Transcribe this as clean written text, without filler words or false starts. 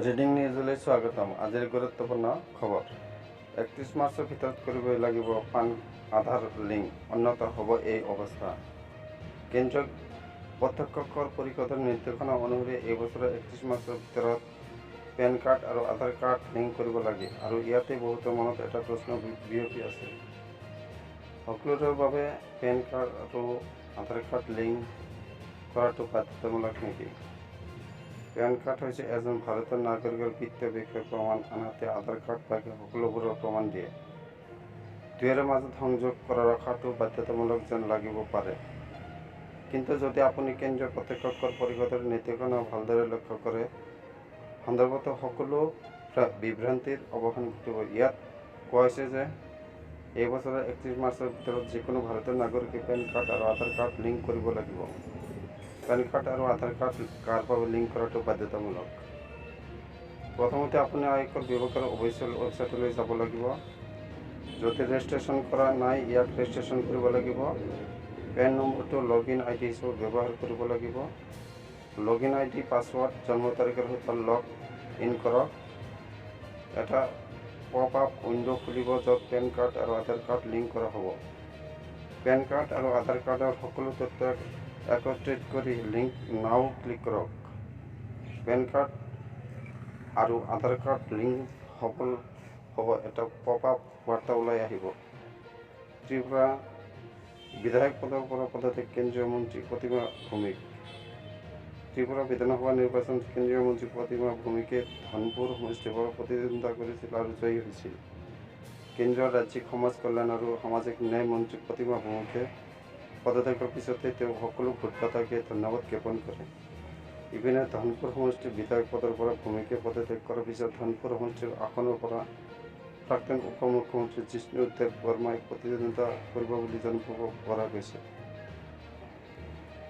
Reading নিউজলৈ স্বাগতম। আজিৰ গুৰুত্বপূৰ্ণ খবৰ। 31 মাৰ্চৰ ভিতৰত কৰিবই লাগিব পান আধাৰ লিংক, অন্যথা হ'ব এই অৱস্থা। কেন্দ্ৰীয় প্ৰত্যক্ষ কৰ পৰিষদৰ নিৰ্দেশনা অনুসৰি এই বছৰৰ 31 মাৰ্চৰ ভিতৰত পেন কাৰ্ড আৰু আধাৰ কাৰ্ড লিংক কৰিব লাগে। আৰু ইয়াতে বহুতৰ মনত এটা প্ৰশ্ন বিয়পি আছে, সকলোৰে বাবে পেন কাৰ্ড আৰু আধাৰ কাৰ্ড লিংক কৰাটো বাধ্যতামূলক নেকি? পেন কাৰ্ড হৈছে এজন ভাৰতীয় নাগৰিকৰ বিত্তীয় বিষয়ৰ প্ৰমাণ, আনহাতে আধাৰ কাৰ্ড বাকী সকলোবোৰৰ প্ৰমাণ দিয়ে। দুয়োৰে মাজত সংযোগ কৰা ৰখাটো বাধ্যতামূলক যেন লাগিব পাৰে। কিন্তু যদি আপুনি কেন্দ্ৰীয় প্ৰত্যক্ষ কৰ পৰিষদৰ নিৰ্দেশনা ভালদৰে লক্ষ্য কৰে, সন্দৰ্ভত সকলো বিভ্ৰান্তিৰ অৱসান ঘটিব। ইয়াত কোৱা হৈছে যে এই বছৰৰ 31 মাৰ্চৰ ভিতৰত যিকোনো ভাৰতীয় নাগৰিকে পেন কাৰ্ড আৰু আধাৰ কাৰ্ড লিংক কৰিব লাগিব। পেন কাৰ্ড আৰু আধাৰ কাৰ্ড কাৰ বাবে লিংক কৰাটো বাধ্যতামূলক? প্ৰথমতে আপুনি আয়কৰ বিভাগৰ অফিচিয়েল ৱেবছাইটলৈ যাব লাগিব। যদি ৰেজিষ্ট্ৰেশ্যন কৰা নাই, ইয়াক ৰেজিষ্ট্ৰেশ্যন কৰিব লাগিব। পেন নম্বৰটো লগইন আইডি হিচাপে ব্যৱহাৰ কৰিব লাগিব। লগইন আইডি, পাছৱৰ্ড, জন্ম তাৰিখৰ সৈতে লগ ইন কৰক। এটা পপ আপ উইণ্ড' খুলিব য'ত পেন কাৰ্ড আৰু আধাৰ কাৰ্ড লিংক কৰা হ'ব। পেন কাৰ্ড আৰু আধাৰ কাৰ্ডৰ সকলো তথ্য একত্ৰিত কৰি লিংক নাও ক্লিক কৰক। পেন কাৰ্ড আৰু আধাৰ কাৰ্ড লিংক সফল হ'ব এটা পপ আপ বাৰ্তা ওলাই আহিব। ত্ৰিপুৰা বিধায়ক পদৰ পৰা পদত্যাগ কেন্দ্ৰীয় মন্ত্ৰী প্ৰতিমা ভৌমিক। ত্ৰিপুৰা বিধানসভা নিৰ্বাচনত কেন্দ্ৰীয় মন্ত্ৰী প্ৰতিমা ভৌমিকে ধনপুৰ সমষ্টিৰ পৰা প্ৰতিদ্বন্দ্বিতা কৰিছিল আৰু জয়ী হৈছিল। কেন্দ্ৰীয় ৰাজ্যিক সমাজ কল্যাণ আৰু সামাজিক ন্যায় মন্ত্ৰী প্ৰতিমা ভৌমিকে পদত্যাগৰ পিছতে তেওঁ সকলো ভোটদাতাকে ধন্যবাদ জ্ঞাপন কৰে। ইপিনে ধনপুৰ সমষ্টিৰ বিধায়ক পদৰ পৰা ভৌমিকে পদত্যাগ কৰাৰ পিছত ধনপুৰ সমষ্টিৰ আসনৰ পৰা প্ৰাক্তন উপ মুখ্যমন্ত্ৰী জিষ্ণুদেৱ বৰ্মাই প্ৰতিদ্বন্দ্বিতা কৰিব বুলি জানিব পৰা গৈছে।